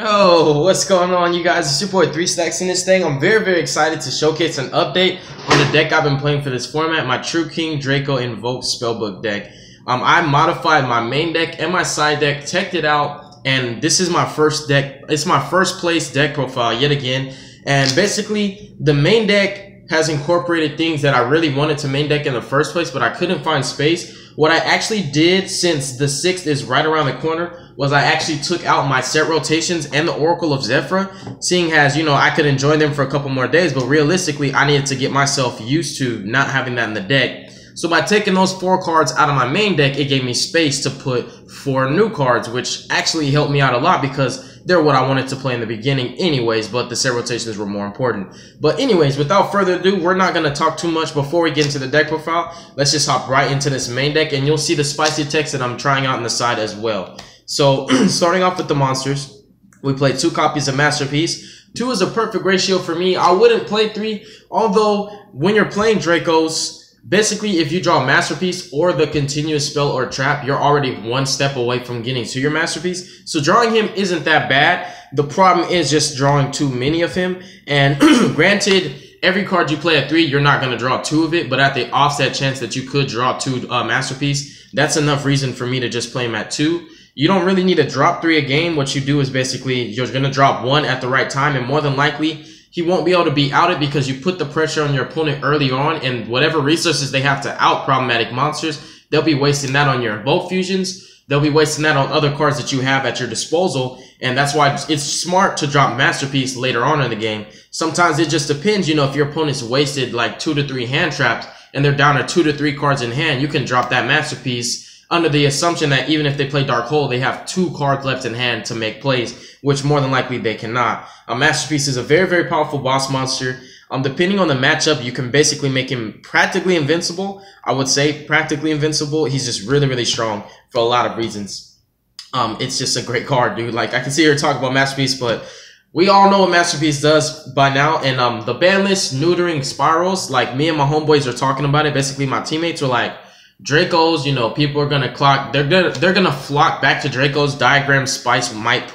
Yo, what's going on, you guys? It's your boy 3 Stacks in this thing. I'm very excited to showcase an update on the deck I've been playing for this format, my True King Draco Invoked Spellbook deck. I modified my main deck and my side deck, checked it out, and this is my first deck. It's my first place deck profile yet again. And basically, the main deck has incorporated things that I really wanted to main deck in the first place, but I couldn't find space. What I actually did, since the 6th is right around the corner, was I actually took out my set rotations and the Oracle of Zephyr, seeing as, you know, I could enjoy them for a couple more days, but realistically, I needed to get myself used to not having that in the deck. So by taking those 4 cards out of my main deck, it gave me space to put 4 new cards, which actually helped me out a lot because they're what I wanted to play in the beginning anyways, but the set rotations were more important. But anyways, without further ado, we're not going to talk too much before we get into the deck profile. Let's just hop right into this main deck, and you'll see the spicy text that I'm trying out on the side as well. So, starting off with the monsters, we play 2 copies of Masterpiece. 2 is a perfect ratio for me. I wouldn't play 3, although when you're playing Dracos, basically if you draw Masterpiece or the continuous spell or trap, you're already 1 step away from getting to your Masterpiece. So drawing him isn't that bad. The problem is just drawing too many of him. And granted, every card you play at 3, you're not going to draw 2 of it, but at the offset chance that you could draw 2 Masterpiece, that's enough reason for me to just play him at 2. You don't really need to drop 3 a game. What you do is basically you're going to drop 1 at the right time, and more than likely he won't be able to be outed because you put the pressure on your opponent early on, and whatever resources they have to out problematic monsters, they'll be wasting that on your Invoke fusions. They'll be wasting that on other cards that you have at your disposal, and that's why it's smart to drop Masterpiece later on in the game. Sometimes it just depends, you know, if your opponent's wasted like 2 to 3 hand traps and they're down to 2 to 3 cards in hand, you can drop that Masterpiece under the assumption that even if they play Dark Hole, they have 2 cards left in hand to make plays, which more than likely they cannot. A Masterpiece is a very powerful boss monster. Depending on the matchup, you can basically make him practically invincible. I would say practically invincible. He's just really strong for a lot of reasons. It's just a great card, dude. Like, I can see her talk about Masterpiece, but we all know what Masterpiece does by now. And the ban list neutering spirals, like me and my homeboys are talking about it. Basically, my teammates were like, Dracos, you know, people are gonna clock. They're gonna flock back to Dracos. Diagram's price might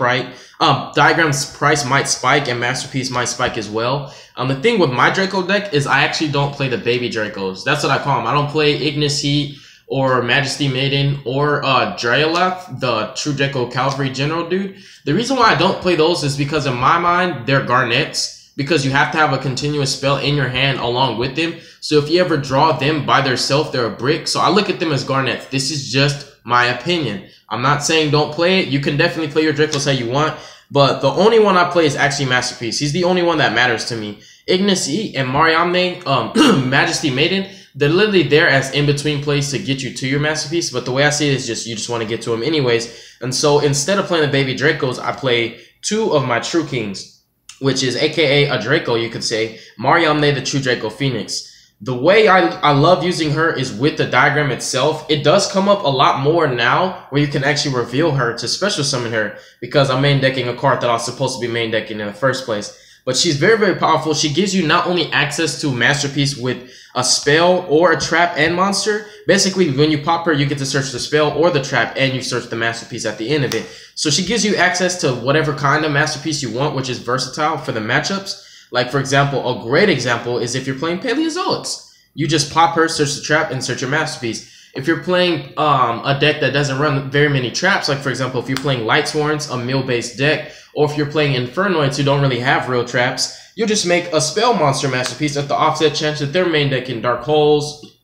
spike, and Masterpiece might spike as well. The thing with my Draco deck is I actually don't play the baby Dracos. That's what I call them. I don't play Ignis Heat or Majesty Maiden or Draelef, the True Draco Cavalry General dude. The reason why I don't play those is because in my mind they're garnets, because you have to have a continuous spell in your hand along with them. So if you ever draw them by themselves, they're a brick. So I look at them as garnets. This is just my opinion. I'm not saying don't play it. You can definitely play your Dracos how you want. But the only one I play is actually Masterpiece. He's the only one that matters to me. Ignis E and Mariamne, Majesty Maiden, they're literally there as in-between plays to get you to your Masterpiece. But the way I see it is just you just want to get to him anyways. And so instead of playing the baby Dracos, I play 2 of my True Kings, which is aka a Draco, you could say, Mariamne, the True Draco Phoenix. The way I love using her is with the diagram itself. It does come up a lot more now where you can actually reveal her to special summon her, because I'm main decking a card that I was supposed to be main decking in the first place. But she's very powerful. She gives you not only access to Masterpiece with a spell or a trap and monster. Basically, when you pop her, you get to search the spell or the trap, and you search the Masterpiece at the end of it. So she gives you access to whatever kind of Masterpiece you want, which is versatile for the matchups. Like, for example, a great example is if you're playing Paleozoics. You just pop her, search the trap, and search your Masterpiece. If you're playing a deck that doesn't run very many traps, like, for example, if you're playing Lightsworns, a mill-based deck, or if you're playing Infernoids who don't really have real traps, you'll just make a spell monster Masterpiece at the offset chance that they're main decking Dark Holes,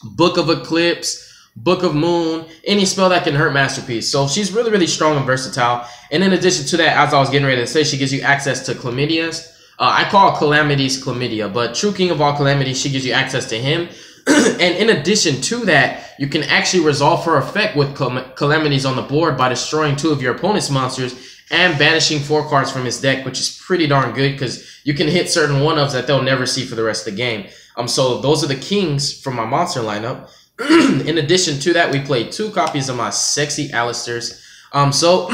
Book of Eclipse, Book of Moon, any spell that can hurt Masterpiece. So she's really strong and versatile. And in addition to that, as I was getting ready to say, she gives you access to Chlamydias. I call Calamity's Chlamydia, but True King of all Calamities, she gives you access to him. And in addition to that, you can actually resolve her effect with Calamities on the board by destroying 2 of your opponent's monsters and banishing 4 cards from his deck, which is pretty darn good because you can hit certain one-ofs that they'll never see for the rest of the game. So those are the kings from my monster lineup. In addition to that, we played 2 copies of my sexy Alistairs. So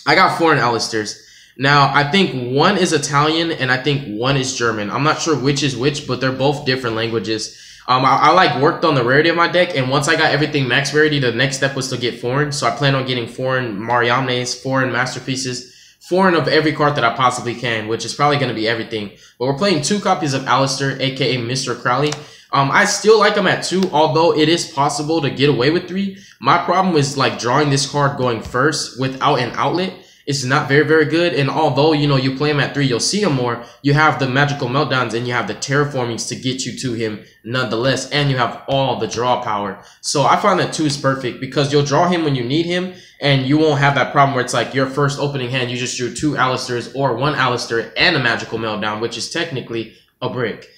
I got 4 Alistairs. Now, I think 1 is Italian and I think 1 is German. I'm not sure which is which, but they're both different languages. I like worked on the rarity of my deck, and once I got everything max rarity, the next step was to get foreign. So I plan on getting foreign Mariamnes, foreign Masterpieces, foreign of every card that I possibly can, which is probably going to be everything. But we're playing 2 copies of Alistair, aka Mr. Crowley. I still like him at 2, although it is possible to get away with 3. My problem is like drawing this card going first without an outlet. It's not very, very good. And although, you know, you play him at 3, you'll see him more. You have the magical meltdowns and you have the terraformings to get you to him nonetheless. And you have all the draw power. So I find that 2 is perfect because you'll draw him when you need him. And you won't have that problem where it's like your first opening hand, you just drew 2 Alistairs or 1 Alistair and a magical meltdown, which is technically a brick.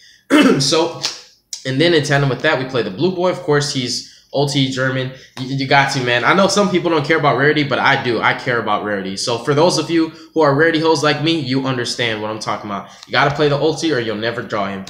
So, and then in tandem with that, we play the blue boy. Of course, he's OT German. You got to, man. I know some people don't care about rarity, but I do. I care about rarity. So for those of you who are rarity hoes like me, you understand what I'm talking about. You got to play the OT or you'll never draw him.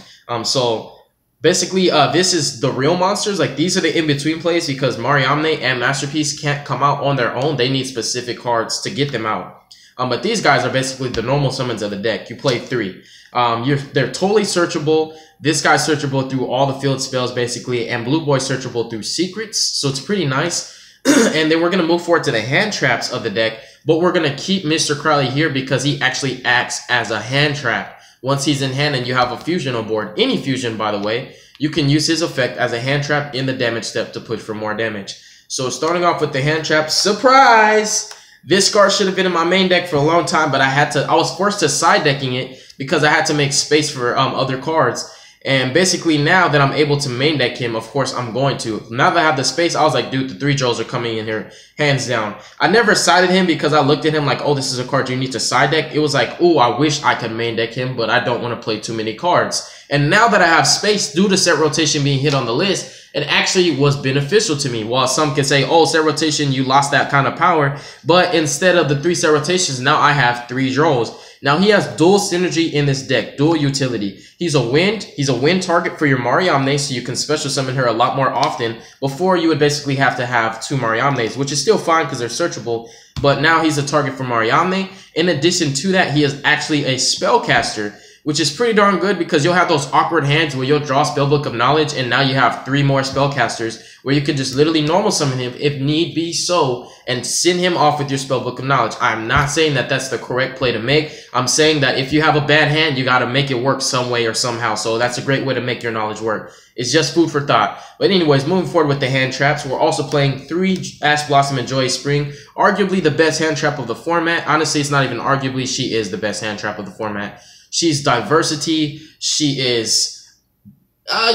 So basically, this is the real monsters. Like, these are the in-between plays because Mariamne and Masterpiece can't come out on their own. They need specific cards to get them out. But these guys are basically the normal summons of the deck. You play 3. They're totally searchable. This guy's searchable through all the field spells, basically, and Blue Boy's searchable through secrets, so it's pretty nice. And then we're going to move forward to the hand traps of the deck, but we're going to keep Mr. Crowley here because he actually acts as a hand trap. Once he's in hand and you have a fusion on board, any fusion, by the way, you can use his effect as a hand trap in the damage step to push for more damage. So starting off with the hand trap, surprise! This card should have been in my main deck for a long time, but I was forced to side decking it because I had to make space for other cards. And basically now that I'm able to main deck him, of course I'm going to. Now that I have the space, I was like, dude, the 3 Joes are coming in here, hands down. I never sided him because I looked at him like, oh, this is a card you need to side deck. It was like, oh, I wish I could main deck him, but I don't want to play too many cards. And now that I have space due to set rotation being hit on the list, it actually was beneficial to me. While some can say, oh, set rotation, you lost that kind of power. But instead of the 3 set rotations, now I have 3 draws. Now he has dual synergy in this deck, dual utility. He's a wind target for your Mariamne, so you can special summon her a lot more often. Before, you would basically have to have 2 Mariamnes, which is still fine because they're searchable. But now he's a target for Mariamne. In addition to that, he is actually a spellcaster, which is pretty darn good because you'll have those awkward hands where you'll draw Spellbook of Knowledge and now you have 3 more spellcasters where you can just literally normal summon him if need be so and send him off with your Spellbook of Knowledge. I'm not saying that that's the correct play to make. I'm saying that if you have a bad hand, you got to make it work some way or somehow. So that's a great way to make your knowledge work. It's just food for thought. But anyways, moving forward with the hand traps, we're also playing 3 Ash Blossom and Joyous Spring. Arguably the best hand trap of the format. Honestly, it's not even arguably. She is the best hand trap of the format. She's diversity. She is,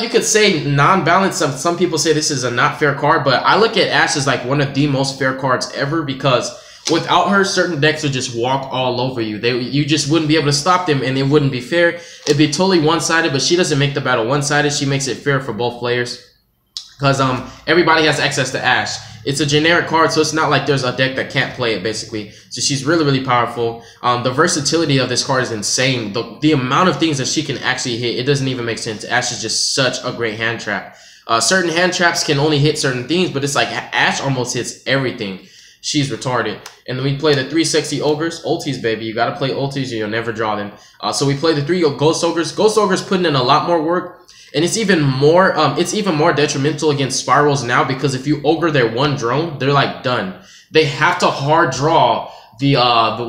you could say non-balanced. Some people say this is a not fair card, but I look at Ash as like one of the most fair cards ever because without her, certain decks would just walk all over you. You just wouldn't be able to stop them and it wouldn't be fair. It'd be totally one-sided, but she doesn't make the battle one-sided. She makes it fair for both players because everybody has access to Ash. It's a generic card, so it's not like there's a deck that can't play it, basically. So she's really, really powerful. The versatility of this card is insane. The amount of things that she can actually hit, it doesn't even make sense. Ash is just such a great hand trap. Certain hand traps can only hit certain things, but it's like Ash almost hits everything. She's retarded. And then we play the 3 sexy ogres. Ultis, baby. You gotta play ultis or you'll never draw them. So we play the 3 ghost ogres. Ghost ogres putting in a lot more work. And it's even more detrimental against spirals now because if you ogre their 1 drone, they're like done. They have to hard draw the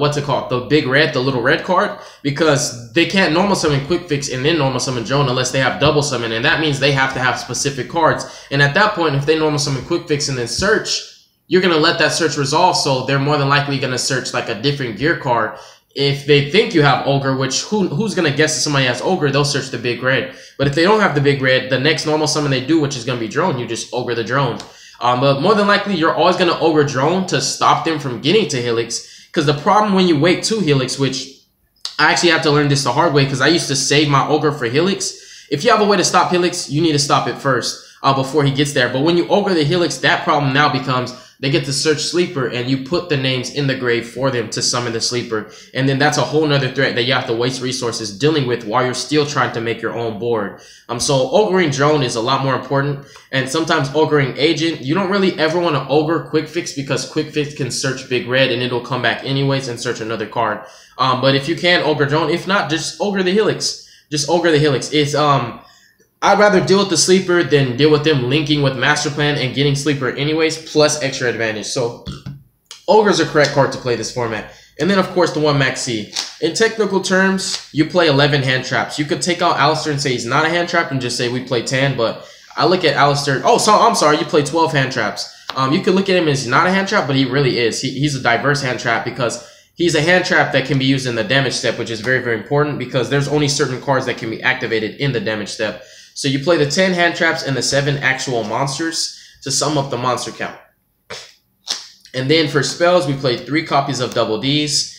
what's it called? The big red, the little red card, because they can't normal summon quick fix and then normal summon drone unless they have double summon, and that means they have to have specific cards. And at that point, if they normal summon quick fix and then search, you're gonna let that search resolve, so they're more than likely gonna search like a different gear card. If they think you have ogre, which who's gonna guess that somebody has ogre, they'll search the big red. But if they don't have the big red, the next normal summon they do, which is gonna be drone, you just ogre the drone. But more than likely, you're always gonna ogre drone to stop them from getting to Helix. Because the problem when you wait to Helix, which I actually have to learn this the hard way, because I used to save my ogre for Helix. If you have a way to stop Helix, you need to stop it first before he gets there. But when you ogre the Helix, that problem now becomes they get to search Sleeper and you put the names in the grave for them to summon the Sleeper. And then that's a whole nother threat that you have to waste resources dealing with while you're still trying to make your own board. So ogring drone is a lot more important. And sometimes ogring agent, you don't really ever want to ogre quick fix because quick fix can search big red and it'll come back anyways and search another card. But if you can ogre drone, if not, just ogre the Helix. Just ogre the Helix. It's I'd rather deal with the Sleeper than deal with them linking with Master Plan and getting Sleeper anyways, plus extra advantage. So, Ogre's a correct card to play this format. And then, of course, the one Maxi. In technical terms, you play 11 hand traps. You could take out Alistair and say he's not a hand trap and just say we play 10, but I look at Alistair. Oh, so I'm sorry, you play 12 hand traps. You could look at him as not a hand trap, but he really is. He's a diverse hand trap because he's a hand trap that can be used in the damage step, which is very, very important because there's only certain cards that can be activated in the damage step. So you play the 10 hand traps and the 7 actual monsters to sum up the monster count. And then for spells, we play 3 copies of Double D's.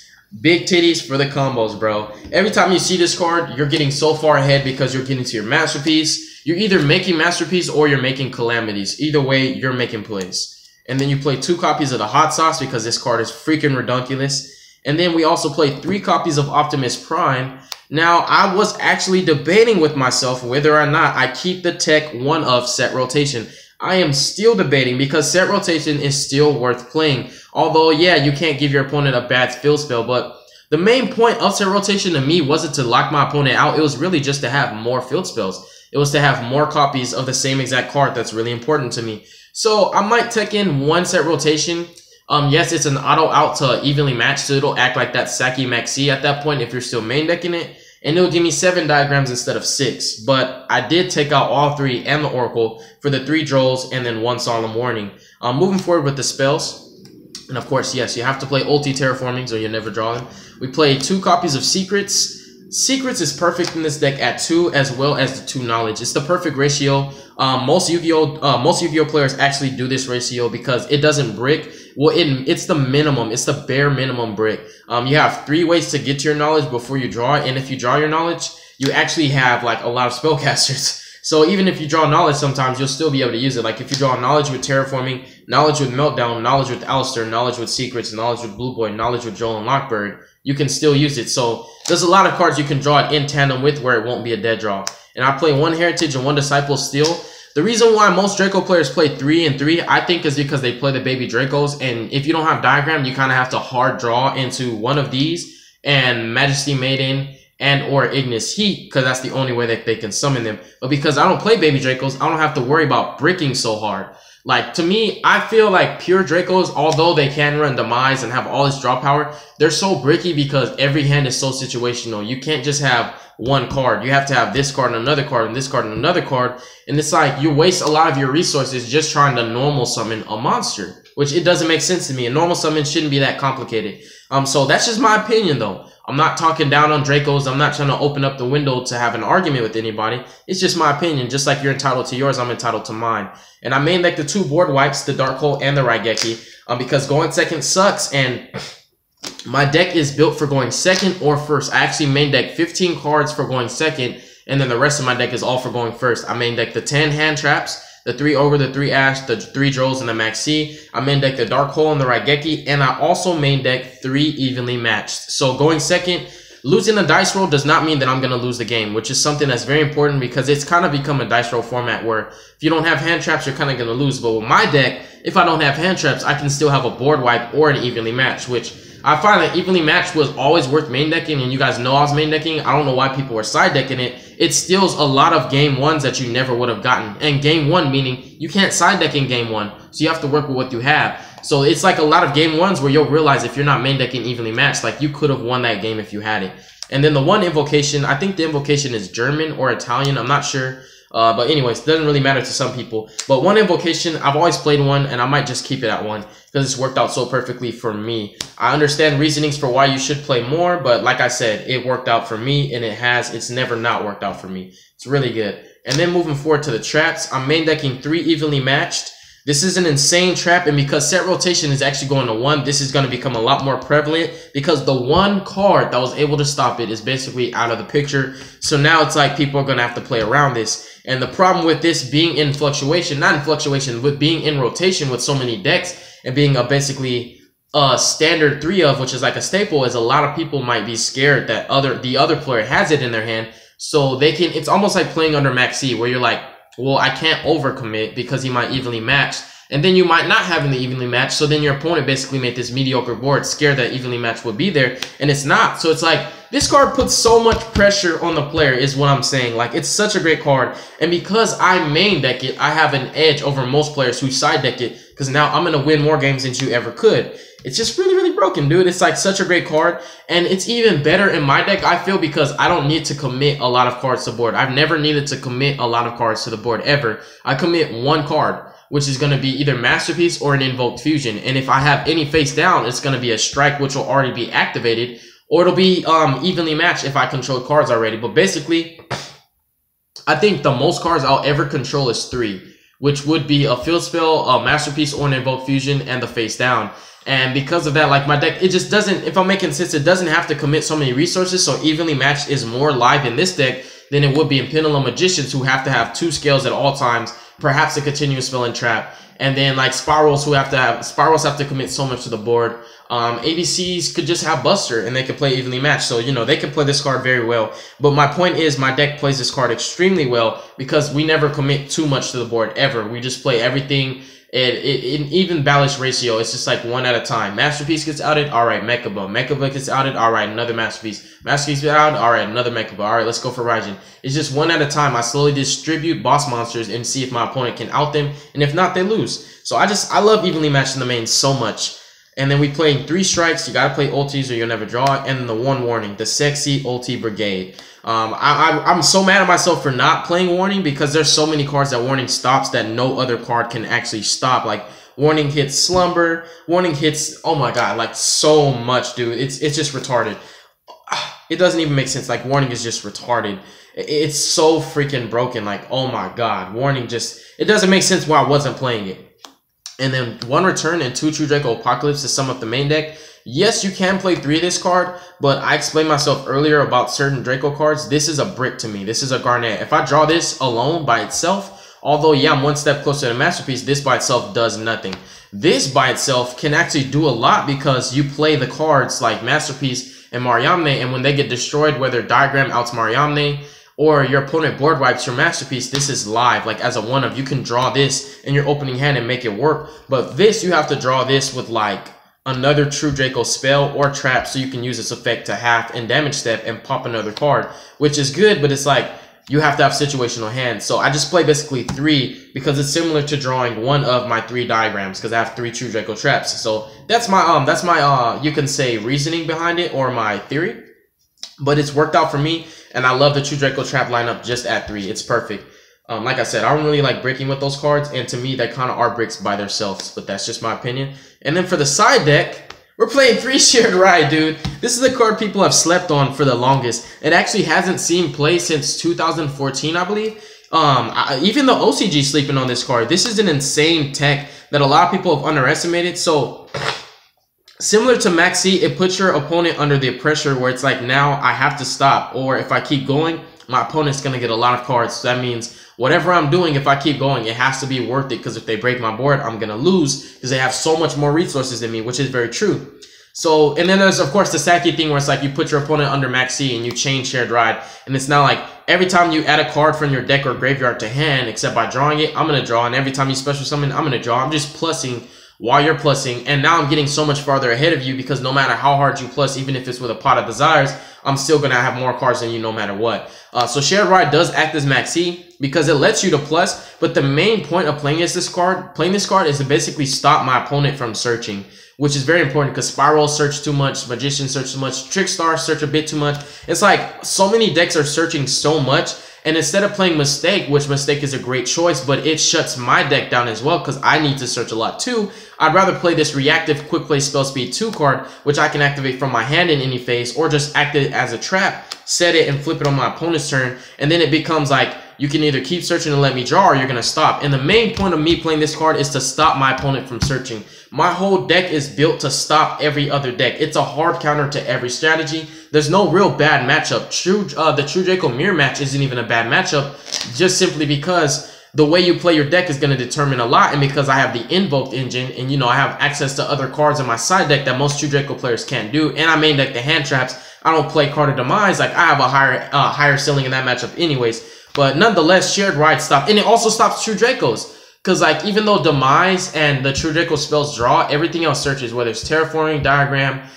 Big titties for the combos, bro. Every time you see this card, you're getting so far ahead because you're getting to your Masterpiece. You're either making Masterpiece or you're making Calamities. Either way, you're making plays. And then you play 2 copies of the Hot Sauce because this card is freaking redunculous. And then we also play 3 copies of Optimus Prime. Now, I was actually debating with myself whether or not I keep the tech 1 of set rotation. I am still debating because set rotation is still worth playing. Although, yeah, you can't give your opponent a bad field spell, but the main point of set rotation to me wasn't to lock my opponent out. It was really just to have more field spells. It was to have more copies of the same exact card that's really important to me. So I might tech in 1 set rotation. Yes, it's an auto out to evenly match, so it'll act like that Saki Maxi at that point if you're still main decking it. And it'll give me 7 diagrams instead of 6. But I did take out all 3 and the Oracle for the 3 Drolls and then 1 Solemn Warning. Moving forward with the spells. And of course, yes, you have to play ulti terraformings or you'll never draw them. We play 2 copies of Secrets. Secrets is perfect in this deck at 2 as well as the 2 Knowledge. It's the perfect ratio. Most Yu-Gi-Oh players actually do this ratio because it doesn't brick. Well, it's the minimum. It's the bare minimum brick. You have 3 ways to get to your knowledge before you draw it. And if you draw your knowledge, you actually have like a lot of spellcasters. So even if you draw knowledge, sometimes you'll still be able to use it. Like if you draw knowledge with terraforming, knowledge with meltdown, knowledge with Alistair, knowledge with secrets, knowledge with Blue Boy, knowledge with Joel and Lockbird, you can still use it. So there's a lot of cards you can draw it in tandem with where it won't be a dead draw. And I play 1 Heritage and 1 Disciple Steel. The reason why most Draco players play 3 and 3, I think, is because they play the baby Dracos. And if you don't have diagram, you kind of have to hard draw into one of these and Majesty Maiden and or Ignis Heat, because that's the only way that they can summon them. But because I don't play baby Dracos, I don't have to worry about bricking so hard. Like, to me, I feel like pure Dracos, although they can run Demise and have all this draw power, they're so bricky because every hand is so situational. You can't just have 1 card. You have to have this card and another card and this card and another card. And it's like you waste a lot of your resources just trying to normal summon a monster, which it doesn't make sense to me. A normal summon shouldn't be that complicated. So that's just my opinion, though. I'm not talking down on Dracos. I'm not trying to open up the window to have an argument with anybody. It's just my opinion. Just like you're entitled to yours, I'm entitled to mine. And I main deck the 2 board wipes, the Dark Hole and the Raigeki, because going second sucks. And my deck is built for going second or first. I actually main deck 15 cards for going second, and then the rest of my deck is all for going first. I main deck the 10 hand traps, the 3 Ogre, the 3 Ash, the 3 Drolls, and the Maxi. I main deck the Dark Hole and the Raigeki, and I also main deck 3 evenly matched. So going second, losing a dice roll does not mean that I'm going to lose the game, which is something that's very important because it's kind of become a dice roll format where if you don't have hand traps, you're kind of going to lose. But with my deck, if I don't have hand traps, I can still have a board wipe or an evenly match, which I find that evenly matched was always worth main decking, and you guys know I was main decking. I don't know why people were side decking it. It steals a lot of game 1s that you never would have gotten. And game 1 meaning you can't side deck in game 1, so you have to work with what you have. So it's like a lot of game 1s where you'll realize if you're not main decking evenly matched, like you could have won that game if you had it. And then the 1 invocation, I think the invocation is German or Italian, I'm not sure. But anyways, it doesn't really matter to some people. But 1 invocation, I've always played 1, and I might just keep it at 1 because it's worked out so perfectly for me. I understand reasonings for why you should play more, but like I said, it worked out for me, and it's never not worked out for me. It's really good. And then moving forward to the traps, I'm main decking 3 evenly matched. This is an insane trap, and because set rotation is actually going to 1, this is going to become a lot more prevalent because the 1 card that was able to stop it is basically out of the picture. So now it's like people are going to have to play around this. And the problem with this being in fluctuation, not in fluctuation, with being in rotation with so many decks and being a basically standard 3 of, which is like a staple, is a lot of people might be scared that the other player has it in their hand. So they can, it's almost like playing under Maxi where you're like, well, I can't overcommit because he might evenly match. And then you might not have the evenly match. So then your opponent basically made this mediocre board scared that evenly match would be there. And it's not. So it's like, this card puts so much pressure on the player is what I'm saying. Like, it's such a great card. And because I main deck it, I have an edge over most players who side deck it. Because now I'm going to win more games than you ever could. it's just really, really broken, dude. It's like such a great card. And it's even better in my deck, I feel, because I don't need to commit a lot of cards to the board. I've never needed to commit a lot of cards to the board ever. I commit one card, which is going to be either Masterpiece or an Invoked Fusion. And if I have any face down, it's going to be a Strike, which will already be activated, or it'll be evenly matched if I control cards already. But basically, I think the most cards I'll ever control is 3, which would be a Field Spell, a Masterpiece, or an Invoked Fusion, and the face down. And because of that, like, my deck, it just doesn't, if I'm making sense, it doesn't have to commit so many resources. So evenly matched is more live in this deck than it would be in Pendulum Magicians, who have to have 2 scales at all times, perhaps a continuous spell and trap. And then like Spirals, Spirals have to commit so much to the board. ABCs could just have Buster and they could play evenly matched. So, you know, they could play this card very well. But my point is, my deck plays this card extremely well because we never commit too much to the board ever. We just play everything in even balanced ratio. It's just like one at a time. Masterpiece gets outed, all right, Mechaba. Mechaba gets outed, all right, another Masterpiece. Masterpiece gets outed, all right, another Mechaba. All right, let's go for Raijin. It's just one at a time. I slowly distribute boss monsters and see if my opponent can out them, and if not, they lose. So I love evenly matched in the main so much. And then we play 3 strikes. You gotta play ultis or you'll never draw. And then the 1 warning, the sexy ulti brigade. I'm so mad at myself for not playing warning because there's so many cards that warning stops that no other card can actually stop. Like warning hits slumber, warning hits, oh my god, like so much, dude. It's just retarded. It doesn't even make sense. Like warning is just retarded. It's so freaking broken. Like, oh my god, warning just, it doesn't make sense why I wasn't playing it. And then 1 return and 2 True Draco Apocalypse to sum up the main deck. Yes, you can play 3 of this card, but I explained myself earlier about certain Draco cards. This is a brick to me. This is a Garnet. If I draw this alone by itself, although, yeah, I'm 1 step closer to Masterpiece, this by itself does nothing. This by itself can actually do a lot because you play the cards like Masterpiece and Mariamne, and when they get destroyed, whether Diagram outs Mariamne, or your opponent board wipes your Masterpiece, this is live. Like as a 1-of, you can draw this in your opening hand and make it work. But this, you have to draw this with like another True Draco spell or trap so you can use this effect to half and damage step and pop another card, which is good, but it's like you have to have situational hands. So I just play basically 3 because it's similar to drawing 1 of my 3 diagrams because I have 3 True Draco traps. So that's my you can say reasoning behind it or my theory. But it's worked out for me, and I love the True Draco trap lineup just at 3. It's perfect. Like I said, I don't really like breaking with those cards, and to me, they kind of are bricks by themselves, but that's just my opinion. And then for the side deck, we're playing 3 Shared Ride, dude. This is a card people have slept on for the longest. It actually hasn't seen play since 2014, I believe. Even the OCG sleeping on this card. This is an insane tech that a lot of people have underestimated. So similar to Maxi, it puts your opponent under the pressure where it's like, now I have to stop, or if I keep going, my opponent's going to get a lot of cards. So that means whatever I'm doing, if I keep going, it has to be worth it, because if they break my board, I'm going to lose because they have so much more resources than me, which is very true. So, and then there's, of course, the Saki thing where it's like you put your opponent under Max C and you chain Shared Ride. And it's not like every time you add a card from your deck or graveyard to hand, except by drawing it, I'm going to draw. And every time you special summon, I'm going to draw. I'm just plussing while you're plussing. And now I'm getting so much farther ahead of you because no matter how hard you plus, even if it's with a Pot of Desires, I'm still going to have more cards than you no matter what. So Shared Ride does act as Max C because it lets you to plus. But the main point of playing this card is to basically stop my opponent from searching, which is very important because Spiral search too much, Magician search too much, Trickstar search a bit too much. It's like so many decks are searching so much, and instead of playing Mistake, which Mistake is a great choice, but it shuts my deck down as well because I need to search a lot too, I'd rather play this reactive quick play spell speed 2 card, which I can activate from my hand in any phase, or just act it as a trap, set it and flip it on my opponent's turn, and then it becomes like you can either keep searching and let me draw, or you're going to stop. And the main point of me playing this card is to stop my opponent from searching. My whole deck is built to stop every other deck. It's a hard counter to every strategy. There's no real bad matchup. The True Draco Mirror match isn't even a bad matchup, just simply because the way you play your deck is going to determine a lot. And because I have the Invoked engine, and you know, I have access to other cards in my side deck that most True Draco players can't do, and I main deck the hand traps, I don't play Card of Demise. Like, I have a higher ceiling in that matchup anyways. But nonetheless, Shared Ride stopped. And it also stops True Dracos. Because, like, even though Demise and the True Draco spells draw, everything else searches. Whether it's Terraforming, Diagram,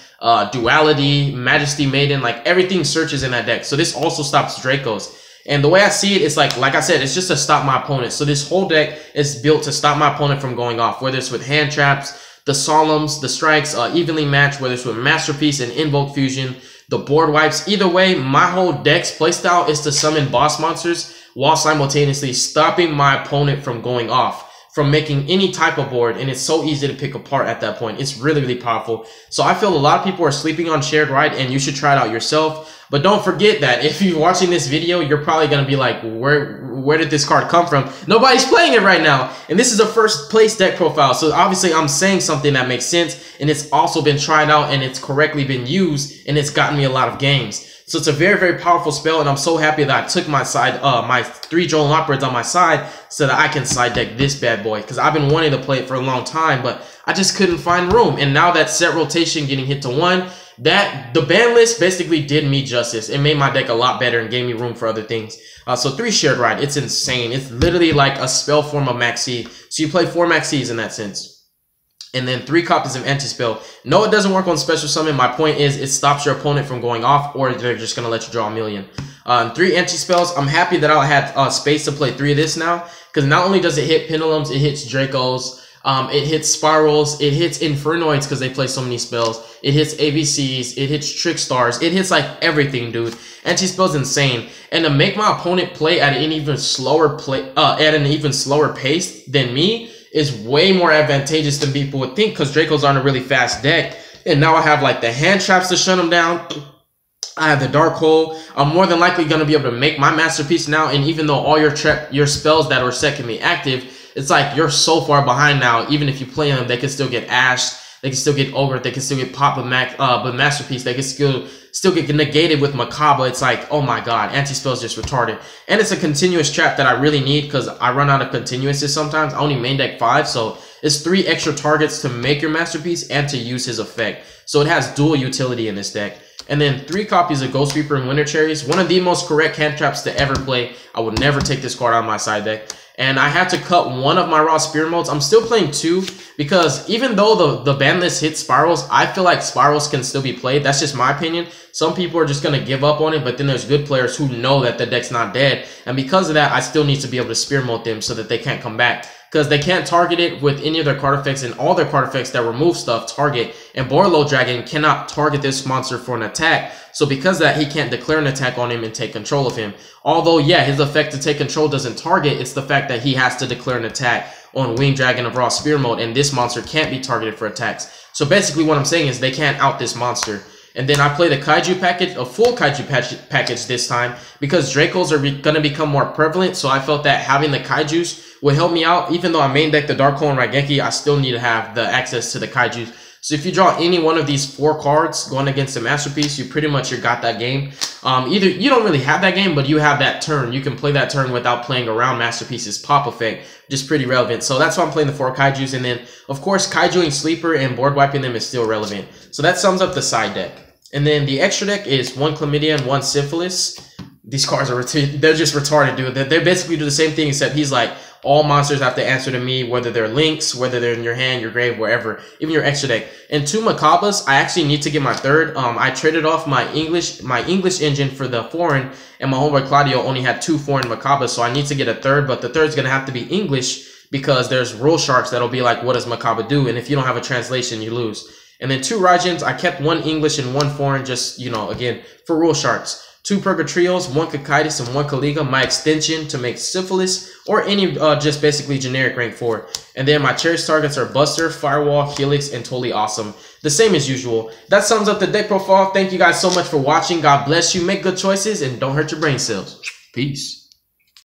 Duality, Majesty Maiden, like, everything searches in that deck. So this also stops Dracos. And the way I see it is like I said, it's just to stop my opponent. So this whole deck is built to stop my opponent from going off. Whether it's with hand traps, the Solemns, the Strikes, evenly matched, whether it's with Masterpiece and Invoked Fusion, the board wipes. Either way, my whole deck's playstyle is to summon boss monsters while simultaneously stopping my opponent from going off, from making any type of board, and it's so easy to pick apart at that point. It's really, really powerful. So I feel a lot of people are sleeping on Shared Ride, and you should try it out yourself. But don't forget that if you're watching this video, you're probably going to be like, where did this card come from? Nobody's playing it right now. And this is a first place deck profile. So obviously I'm saying something that makes sense, and it's also been tried out, and it's correctly been used, and it's gotten me a lot of games. So it's a very, very powerful spell, and I'm so happy that I took my side, my 3 Joel Operates on my side so that I can side deck this bad boy. Because I've been wanting to play it for a long time, but I just couldn't find room. And now that set rotation getting hit to 1, the ban list basically did me justice. It made my deck a lot better and gave me room for other things. So 3 Shared Ride, it's insane. It's literally like a spell form of Maxi. So you play 4 Maxis in that sense. And then 3 copies of Anti-Spell. No, it doesn't work on Special Summon. My point is it stops your opponent from going off, or they're just going to let you draw a million. 3 Anti-Spells. I'm happy that I had space to play 3 of this now, because not only does it hit Pendulums, it hits Dracos, it hits Spirals, it hits Infernoids because they play so many spells, it hits ABCs, it hits Trick Stars, it hits like everything, dude. Anti-Spell's insane. And to make my opponent play at an even slower pace than me is way more advantageous than people would think, because Dracos aren't a really fast deck. And now I have like the hand traps to shut them down. I have the Dark Hole. I'm more than likely going to be able to make my Masterpiece now. And even though all your spells that were set can be active, it's like you're so far behind now. Even if you play them, they can still get ashed. They can still get ogre. They can still get pop with Masterpiece. They can still get negated with Macabre. It's like, oh my god, Anti-Spell is just retarded. And it's a continuous trap that I really need, because I run out of continuouses sometimes. I only main deck 5, so it's 3 extra targets to make your Masterpiece and to use his effect. So it has dual utility in this deck. And then 3 copies of Ghost Reaper and Winter Cherries. One of the most correct hand traps to ever play. I would never take this card out of my side deck. And I had to cut one of my raw Spirit Modes. I'm still playing 2, because even though the ban list hits Spirals, I feel like Spirals can still be played. That's just my opinion. Some people are just going to give up on it, but then there's good players who know that the deck's not dead. And because of that, I still need to be able to Spirit Mode them so that they can't come back, because they can't target it with any of their card effects, and all their card effects that remove stuff target. And Borlow Dragon cannot target this monster for an attack, so because of that, he can't declare an attack on him and take control of him. Although, yeah, his effect to take control doesn't target, it's the fact that he has to declare an attack on Winged Dragon of Raw Spear Mode, and this monster can't be targeted for attacks. So basically what I'm saying is they can't out this monster. And then I play the Kaiju package, a full Kaiju package this time, because Dracos are going to become more prevalent. So I felt that having the Kaijus would help me out. Even though I main deck the Dark Hole and Raigeki, I still need to have the access to the Kaijus. So if you draw any one of these 4 cards going against the Masterpiece, you pretty much got that game. Either you don't really have that game, but you have that turn. You can play that turn without playing around Masterpiece's pop effect, which is pretty relevant. So that's why I'm playing the 4 Kaijus. And then, of course, Kaijuing Sleeper and board wiping them is still relevant. So that sums up the side deck. And then the extra deck is 1 Chlamydia and 1 Syphilis. These cards are they're just retarded, dude. They basically do the same thing, except he's like, all monsters have to answer to me, whether they're links, whether they're in your hand, your grave, wherever, even your extra deck. And 2 Macabres, I actually need to get my 3rd. I traded off my English engine for the foreign, and my homeboy Claudio only had 2 foreign Macabres, so I need to get a 3rd, but the 3rd's gonna have to be English, because there's rule sharks that'll be like, what does Macabre do? And if you don't have a translation, you lose. And then 2 Raijins, I kept 1 English and 1 foreign, just, you know, again, for rule sharks. 2 Purgatrios, 1 Cocytus, and 1 Caliga, my extension to make Syphilis, or any just basically generic rank 4. And then my cherished targets are Buster, Firewall, Helix, and Totally Awesome. The same as usual. That sums up the deck profile. Thank you guys so much for watching. God bless you. Make good choices, and don't hurt your brain cells. Peace.